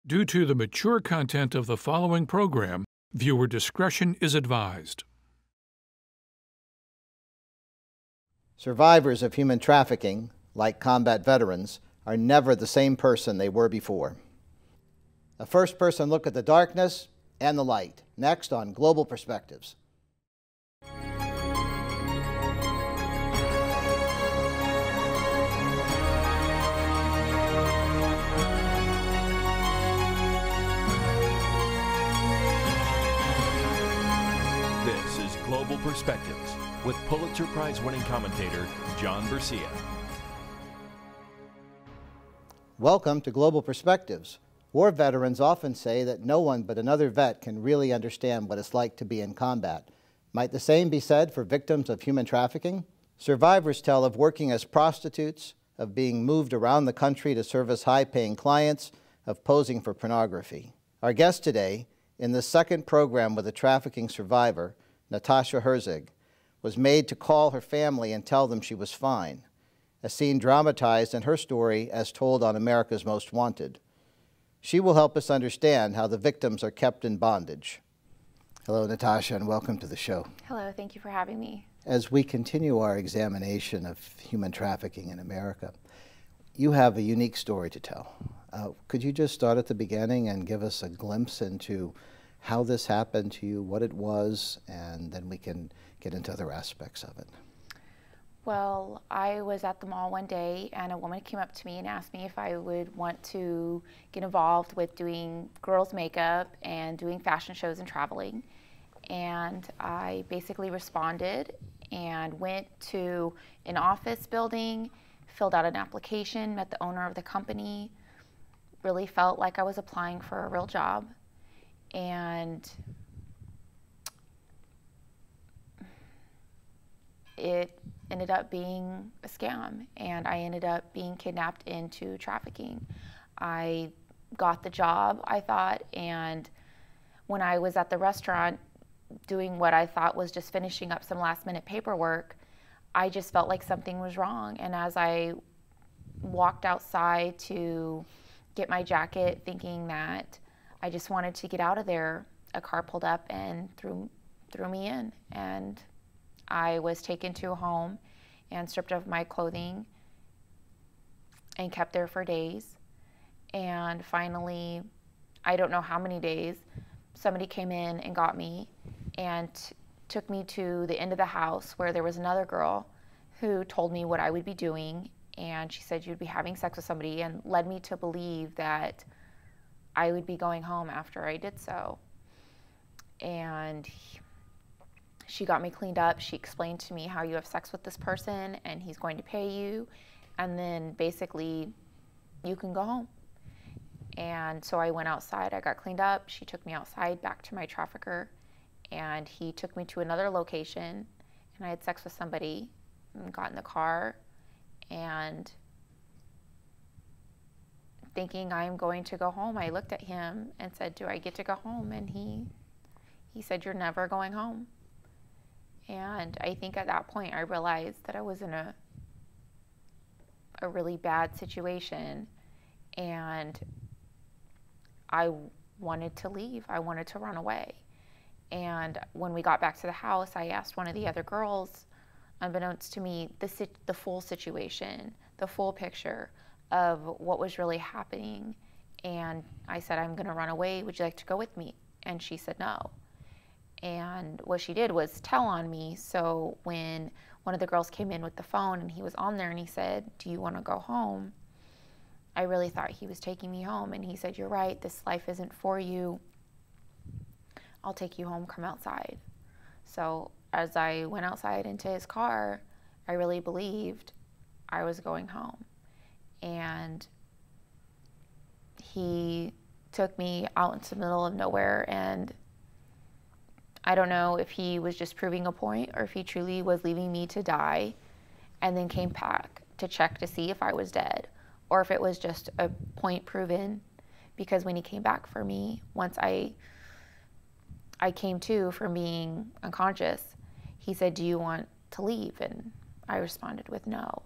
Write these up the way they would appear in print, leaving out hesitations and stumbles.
Due to the mature content of the following program, viewer discretion is advised. Survivors of human trafficking, like combat veterans, are never the same person they were before. A first-person look at the darkness and the light. Next on Global Perspectives. This is Global Perspectives with Pulitzer Prize-winning commentator John Bercia. Welcome to Global Perspectives. War veterans often say that no one but another vet can really understand what it's like to be in combat. Might the same be said for victims of human trafficking? Survivors tell of working as prostitutes, of being moved around the country to service high-paying clients, of posing for pornography. Our guest today, in the second program with a trafficking survivor, Natasha Herzig, was made to call her family and tell them she was fine, a scene dramatized in her story as told on America's Most Wanted. She will help us understand how the victims are kept in bondage. Hello, Natasha, and welcome to the show. Hello, thank you for having me. As we continue our examination of human trafficking in America, you have a unique story to tell. Could you just start at the beginning and give us a glimpse into how this happened to you, what it was, and then we can get into other aspects of it? Well, I was at the mall one day and a woman came up to me and asked me if I would want to get involved with doing girls' makeup and doing fashion shows and traveling. And I basically responded and went to an office building, filled out an application, met the owner of the company, really felt like I was applying for a real job. And it ended up being a scam, and I ended up being kidnapped into trafficking. I got the job, I thought, and when I was at the restaurant doing what I thought was just finishing up some last-minute paperwork, I just felt like something was wrong. And as I walked outside to get my jacket, thinking that I just wanted to get out of there, a car pulled up and threw me in, and I was taken to a home and stripped of my clothing and kept there for days. And finally, I don't know how many days, somebody came in and got me and took me to the end of the house where there was another girl who told me what I would be doing. And she said you'd be having sex with somebody, and led me to believe that I would be going home after I did so. And she got me cleaned up. She explained to me how you have sex with this person and he's going to pay you, and then basically you can go home. And so I went outside, I got cleaned up, she took me outside back to my trafficker, and he took me to another location, and I had sex with somebody and got in the car, and thinking I'm going to go home, I looked at him and said, do I get to go home? And he said, you're never going home. And I think at that point I realized that I was in a really bad situation, and I wanted to leave. I wanted to run away. And when we got back to the house, I asked one of the other girls, unbeknownst to me, the full situation, the full picture of what was really happening. And I said, I'm going to run away. Would you like to go with me? And she said no. And what she did was tell on me. So when one of the girls came in with the phone and he was on there and he said, do you want to go home? I really thought he was taking me home. And he said, you're right, this life isn't for you. I'll take you home, come outside. So as I went outside into his car, I really believed I was going home. And he took me out into the middle of nowhere, and I don't know if he was just proving a point or if he truly was leaving me to die, and then came back to check to see if I was dead, or if it was just a point proven. Because when he came back for me, once I came to from being unconscious, he said, do you want to leave? And I responded with no.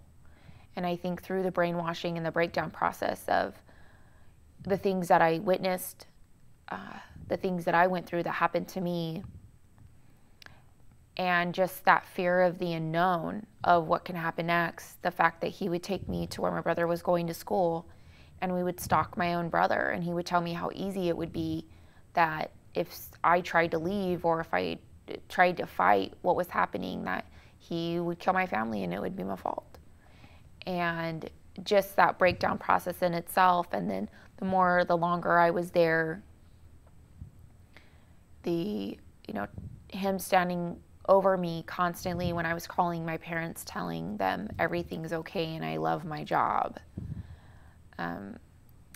And I think through the brainwashing and the breakdown process of the things that I witnessed, the things that I went through that happened to me, and just that fear of the unknown of what can happen next. The fact that he would take me to where my brother was going to school, and we would stalk my own brother, and he would tell me how easy it would be, that if I tried to leave or if I tried to fight what was happening, that he would kill my family and it would be my fault. And just that breakdown process in itself, and then the longer I was there, him standing over me constantly when I was calling my parents, telling them everything's okay and I love my job,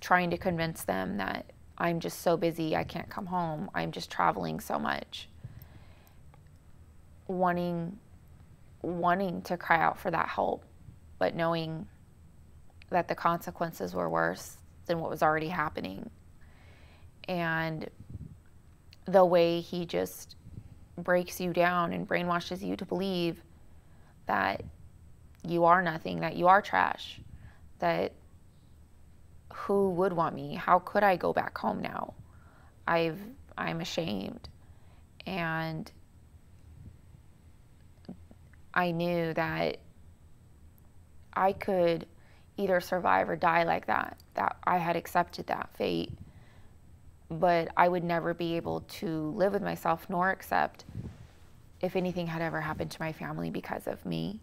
trying to convince them that I'm just so busy I can't come home, I'm just traveling so much, wanting to cry out for that help, but knowing that the consequences were worse than what was already happening. And the way he just breaks you down and brainwashes you to believe that you are nothing, that you are trash, that who would want me? How could I go back home now? I'm ashamed. And I knew that I could either survive or die like that I had accepted that fate, but I would never be able to live with myself nor accept if anything had ever happened to my family because of me.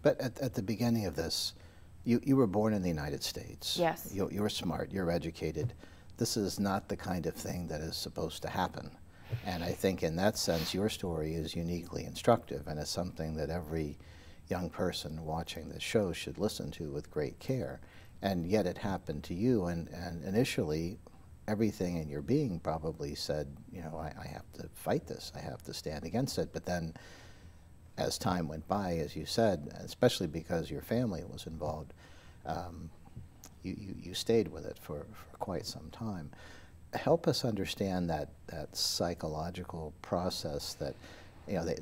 But at the beginning of this, you were born in the United States. Yes. You're smart, you're educated. This is not the kind of thing that is supposed to happen. And I think in that sense, your story is uniquely instructive, and it's something that every young person watching this show should listen to with great care. And yet it happened to you, and initially, everything in your being probably said, I have to fight this, I have to stand against it. But then, as time went by, as you said, especially because your family was involved, you stayed with it for quite some time. Help us understand that psychological process that,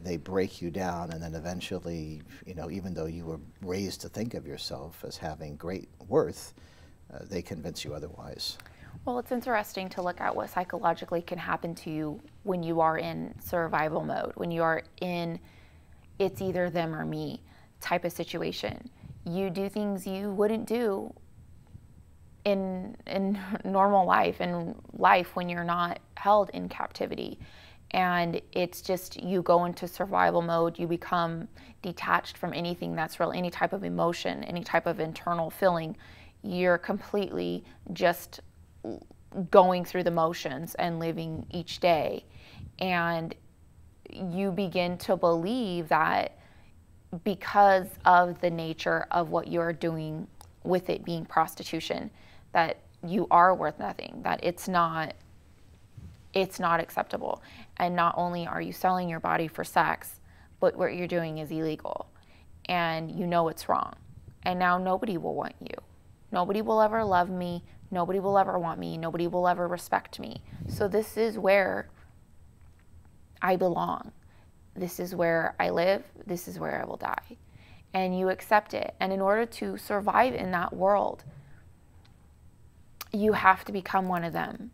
they break you down, and then eventually, even though you were raised to think of yourself as having great worth, they convince you otherwise. Well, it's interesting to look at what psychologically can happen to you when you are in survival mode, when you are in it's either them or me type of situation. You do things you wouldn't do in normal life, in life when you're not held in captivity. And it's just, you go into survival mode, you become detached from anything that's real, any type of emotion, any type of internal feeling. You're completely just going through the motions and living each day. And you begin to believe that because of the nature of what you're doing, with it being prostitution, that you are worth nothing, that it's not acceptable. And not only are you selling your body for sex, but what you're doing is illegal. And you know it's wrong. And now nobody will want you. Nobody will ever love me. Nobody will ever want me. Nobody will ever respect me. So this is where I belong. This is where I live. This is where I will die. And you accept it. And in order to survive in that world, you have to become one of them.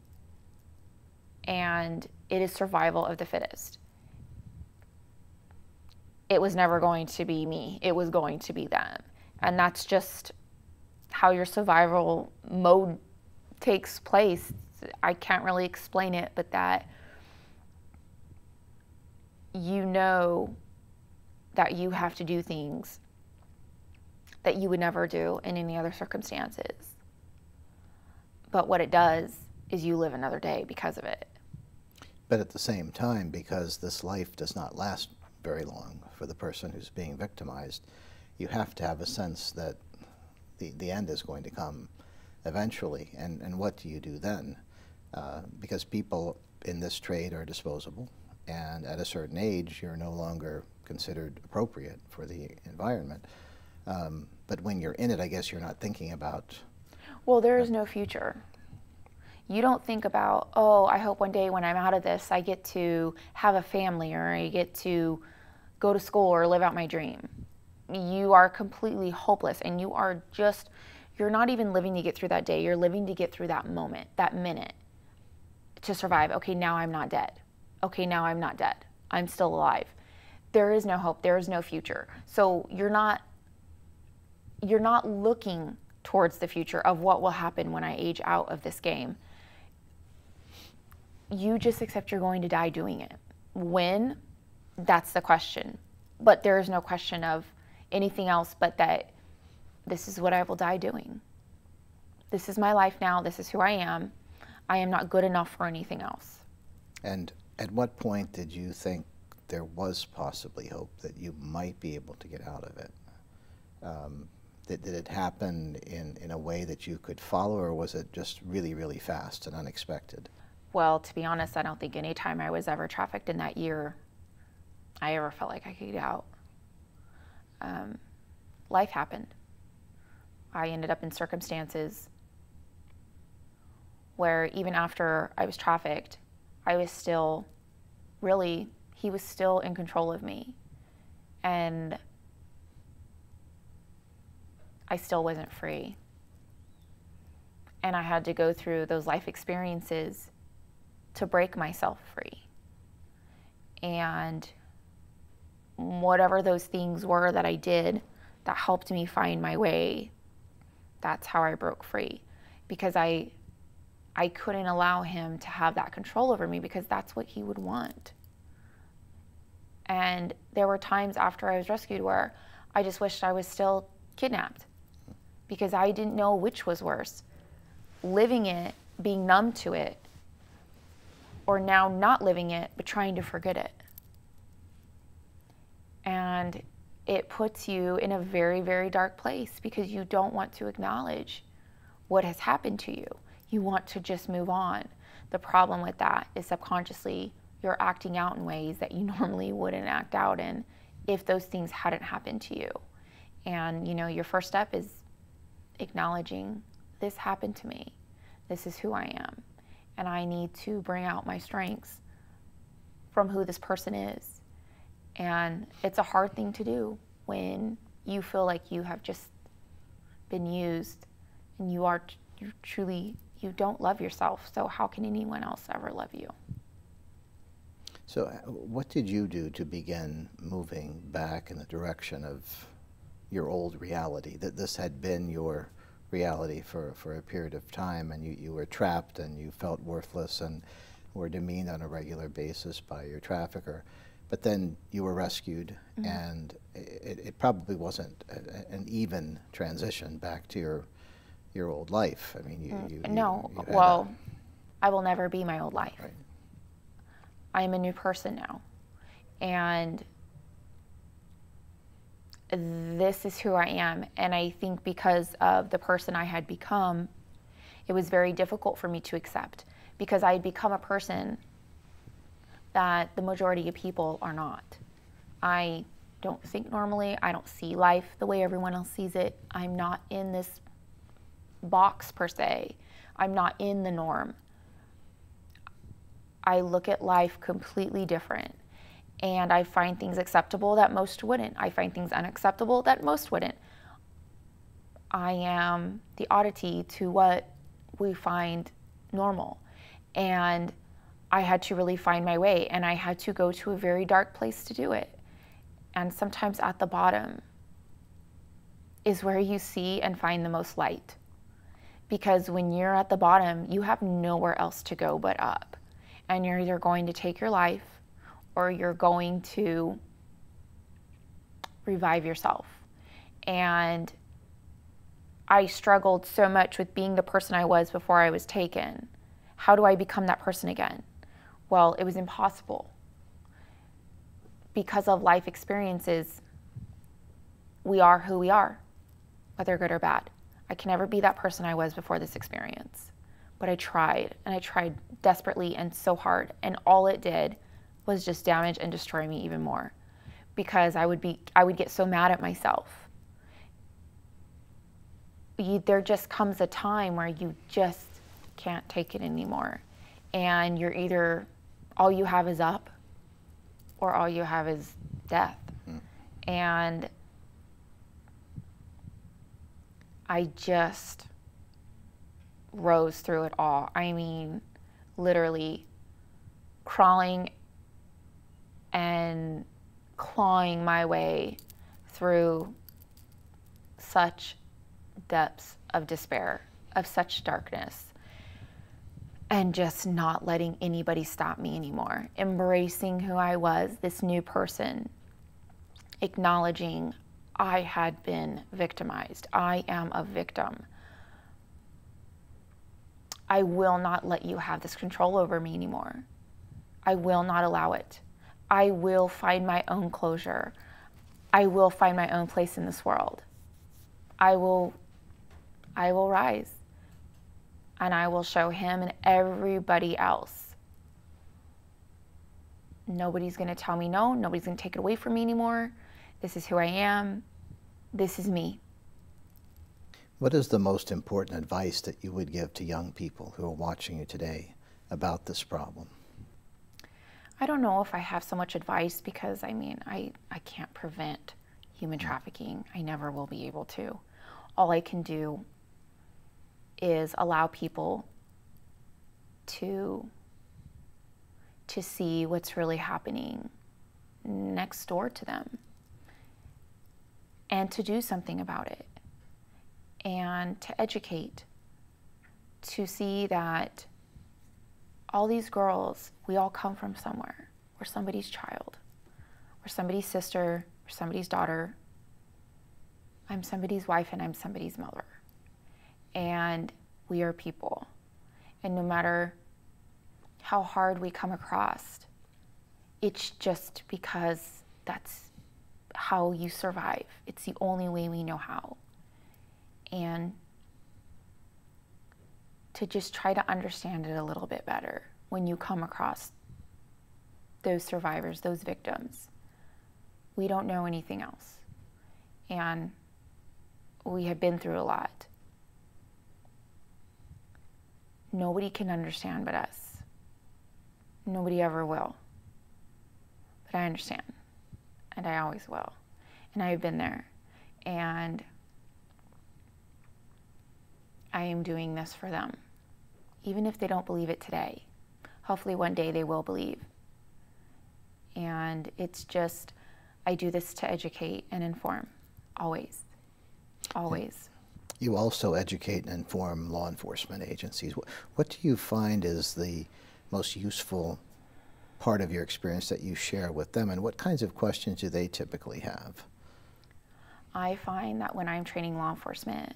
And it is survival of the fittest. It was never going to be me. It was going to be them. And that's just how your survival mode takes place. I can't really explain it, but that you know that you have to do things that you would never do in any other circumstances. But what it does is you live another day because of it. But at the same time, because this life does not last very long for the person who's being victimized, you have to have a sense that the end is going to come eventually. And what do you do then? Because people in this trade are disposable, and at a certain age, you're no longer considered appropriate for the environment. But when you're in it, I guess you're not thinking about... Well, there is no future. You don't think about, oh, I hope one day when I'm out of this, I get to have a family, or I get to go to school or live out my dream. You are completely hopeless, and you are just you're not even living to get through that day. You're living to get through that moment, that minute, to survive. Okay, now I'm not dead. Okay, now I'm not dead. I'm still alive. There is no hope. There is no future. So you're not looking towards the future of what will happen when I age out of this game. You just accept you're going to die doing it. When? That's the question. But there is no question of anything else but that this is what I will die doing. This is my life now. This is who I am. I am not good enough for anything else. And at what point did you think there was possibly hope that you might be able to get out of it? Did it happen in a way that you could follow, or was it just really, really fast and unexpected? Well, to be honest, I don't think any time I was ever trafficked in that year, I ever felt like I could get out. Life happened. I ended up in circumstances where even after I was trafficked, I was still he was still in control of me. And I still wasn't free. And I had to go through those life experiences to break myself free. And whatever those things were that I did that helped me find my way, that's how I broke free. Because I couldn't allow him to have that control over me, because that's what he would want. And there were times after I was rescued where I just wished I was still kidnapped, because I didn't know which was worse. Living it, being numb to it, or now not living it, but trying to forget it. And it puts you in a very, very dark place, because you don't want to acknowledge what has happened to you. You want to just move on. The problem with that is subconsciously you're acting out in ways that you normally wouldn't act out in if those things hadn't happened to you. And your first step is acknowledging, this happened to me. This is who I am. And I need to bring out my strengths from who this person is. And it's a hard thing to do when you feel like you have just been used and you don't love yourself. So how can anyone else ever love you? So what did you do to begin moving back in the direction of your old reality, that this had been your reality for a period of time, and you were trapped and you felt worthless and were demeaned on a regular basis by your trafficker? But then you were rescued, mm-hmm. and it probably wasn't an even transition back to your old life. I mean, I will never be my old life. Right. I am a new person now, and this is who I am. And I think because of the person I had become, it was very difficult for me to accept, because I had become a person that the majority of people are not. I don't think normally. I don't see life the way everyone else sees it. I'm not in this box per se. I'm not in the norm. I look at life completely different, and I find things acceptable that most wouldn't. I find things unacceptable that most wouldn't. I am the oddity to what we find normal, and I had to really find my way, and I had to go to a very dark place to do it. And sometimes at the bottom is where you see and find the most light, because when you're at the bottom, you have nowhere else to go but up. And you're either going to take your life, or you're going to revive yourself. And I struggled so much with being the person I was before I was taken. How do I become that person again? Well, it was impossible. Because of life experiences, we are who we are, whether good or bad. I can never be that person I was before this experience. But I tried, and I tried desperately and so hard, and all it did was just damage and destroy me even more, because I would get so mad at myself. There just comes a time where you just can't take it anymore, and you're either, all you have is up, or all you have is death. Mm. And I just rose through it all. I mean, literally crawling and clawing my way through such depths of despair, of such darkness, and just not letting anybody stop me anymore. Embracing who I was, this new person, acknowledging I had been victimized. I am a victim. I will not let you have this control over me anymore. I will not allow it. I will find my own closure. I will find my own place in this world. I will rise. And I will show him and everybody else. Nobody's going to tell me no. Nobody's going to take it away from me anymore. This is who I am. This is me. What is the most important advice that you would give to young people who are watching you today about this problem? I don't know if I have so much advice because, I mean, I can't prevent human trafficking. I never will be able to. All I can do is allow people to see what's really happening next door to them and to do something about it and to educate, to see that all these girls, we all come from somewhere. We're somebody's child. We're somebody's sister. We're somebody's daughter. I'm somebody's wife and I'm somebody's mother. And we are people. And no matter how hard we come across, it's just because that's how you survive. It's the only way we know how. And to just try to understand it a little bit better when you come across those survivors, those victims. We don't know anything else. And we have been through a lot. Nobody can understand but us. Nobody ever will. But I understand. And I always will. And I have been there. And I am doing this for them. Even if they don't believe it today. Hopefully one day they will believe. And it's just, I do this to educate and inform. Always. Always. You also educate and inform law enforcement agencies. What do you find is the most useful part of your experience that you share with them, and what kinds of questions do they typically have? I find that when I'm training law enforcement,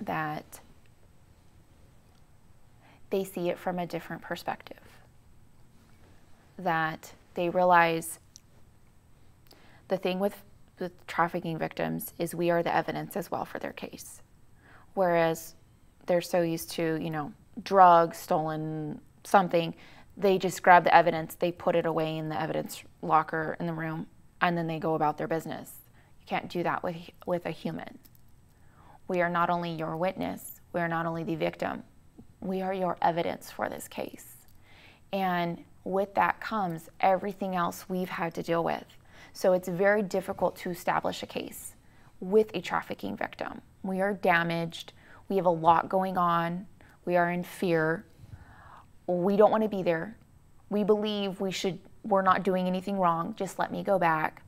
that they see it from a different perspective. That they realize the thing with trafficking victims is we are the evidence as well for their case. Whereas they're so used to, you know, drugs, stolen something, they just grab the evidence, they put it away in the evidence locker in the room, and then they go about their business. You can't do that with a human. We are not only your witness, we are not only the victim, we are your evidence for this case. And with that comes everything else we've had to deal with. So it's very difficult to establish a case with a trafficking victim. We are damaged, we have a lot going on, we are in fear, we don't want to be there. We believe we're not doing anything wrong, just let me go back.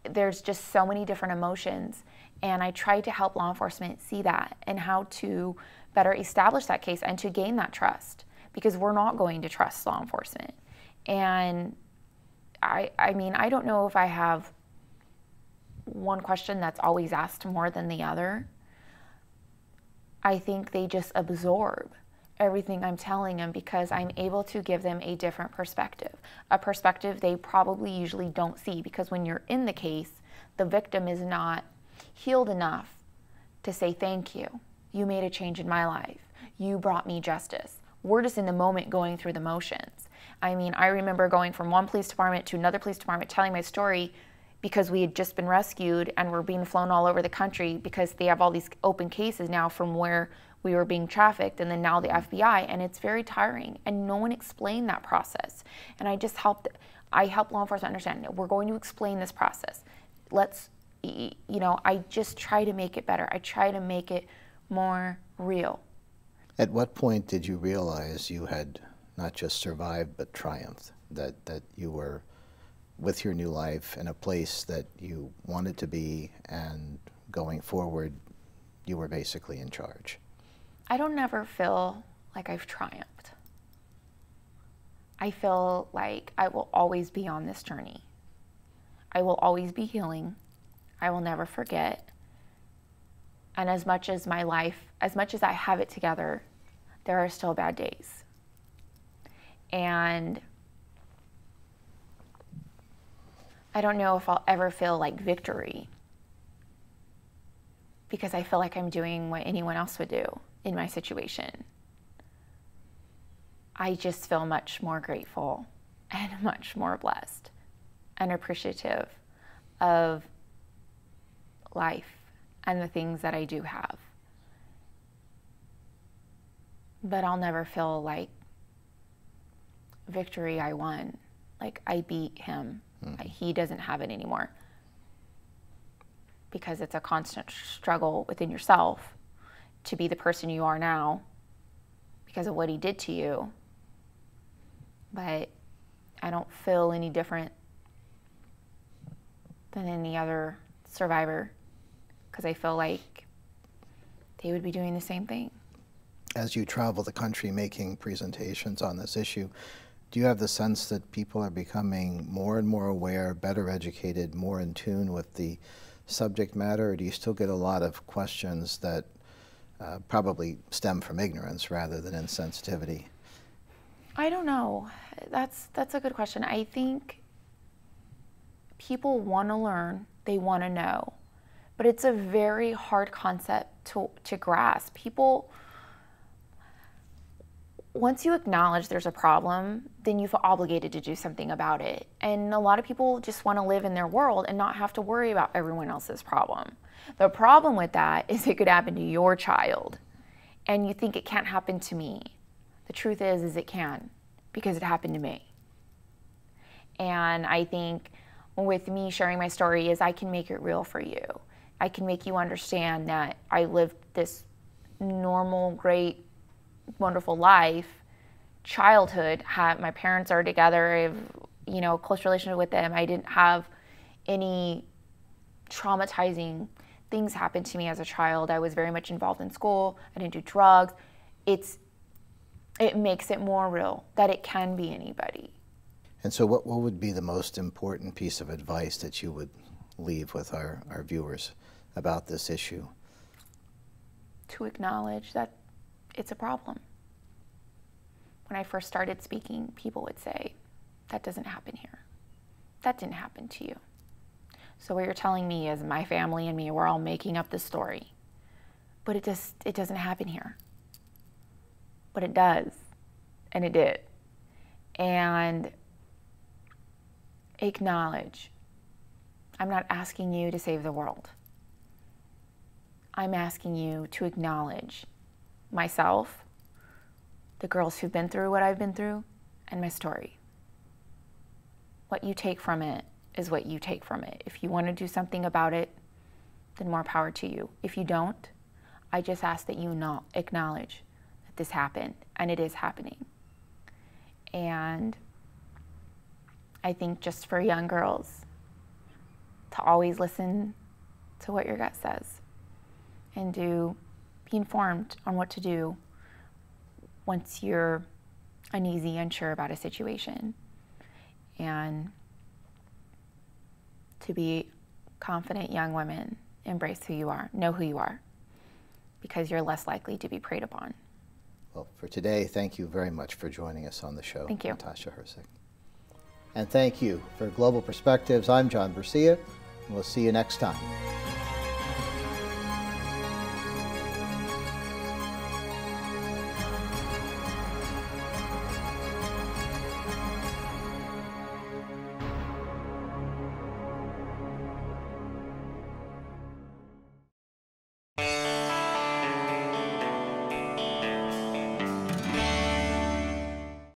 There's just so many different emotions, and I try to help law enforcement see that and how to better establish that case and to gain that trust, because we're not going to trust law enforcement. And I mean, I don't know if I have one question that's always asked more than the other. I think they just absorb everything I'm telling them because I'm able to give them a different perspective, a perspective they probably usually don't see, because when you're in the case, the victim is not healed enough to say, thank you. You made a change in my life. You brought me justice. We're just in the moment going through the motions. I mean, I remember going from one police department to another police department telling my story because we had just been rescued and were being flown all over the country because they have all these open cases now from where we were being trafficked, and then now the FBI, and it's very tiring, and no one explained that process. And I help law enforcement understand, we're going to explain this process. Let's you know, I just try to make it better. I try to make it more real. At what point did you realize you had not just survived but triumphed, that you were with your new life in a place that you wanted to be, and going forward you were basically in charge? I don't ever feel like I've triumphed. I feel like I will always be on this journey. I will always be healing. I will never forget. And as much as my life, as much as I have it together, there are still bad days. And I don't know if I'll ever feel like victory, because I feel like I'm doing what anyone else would do in my situation. I just feel much more grateful and much more blessed and appreciative of life and the things that I do have. But I'll never feel like victory, I won. Like I beat him. He doesn't have it anymore. Because it's a constant struggle within yourself to be the person you are now because of what he did to you. But I don't feel any different than any other survivor, because I feel like they would be doing the same thing. As you travel the country making presentations on this issue, do you have the sense that people are becoming more and more aware, better educated, more in tune with the subject matter, or do you still get a lot of questions that probably stem from ignorance rather than insensitivity? I don't know. That's a good question. I think people want to learn, they want to know, but it's a very hard concept to grasp. People, once you acknowledge there's a problem, then you feel obligated to do something about it. And a lot of people just want to live in their world and not have to worry about everyone else's problem. The problem with that is it could happen to your child, and you think it can't happen to me. The truth is it can, because it happened to me. And I think with me sharing my story is I can make it real for you. I can make you understand that I lived this normal, great, wonderful life. Childhood, my parents are together. I have, you know, a close relationship with them. I didn't have any traumatizing things happen to me as a child. I was very much involved in school. I didn't do drugs. It makes it more real that it can be anybody. And so what would be the most important piece of advice that you would leave with our viewers about this issue? To acknowledge that it's a problem. When I first started speaking, people would say, that doesn't happen here. That didn't happen to you. So what you're telling me is my family and me, we're all making up this story. But it doesn't happen here. But it does, and it did. And acknowledge. I'm not asking you to save the world. I'm asking you to acknowledge myself, the girls who've been through what I've been through, and my story. What you take from it is what you take from it. If you want to do something about it, then more power to you. If you don't, I just ask that you not acknowledge that this happened, and it is happening. And I think just for young girls, to always listen to what your gut says and be informed on what to do once you're uneasy, unsure about a situation, and to be confident young women, embrace who you are, know who you are, because you're less likely to be preyed upon. Well, for today, thank you very much for joining us on the show, Thank you. Natasha Hersek. And thank you. For Global Perspectives, I'm John Bercia, and we'll see you next time.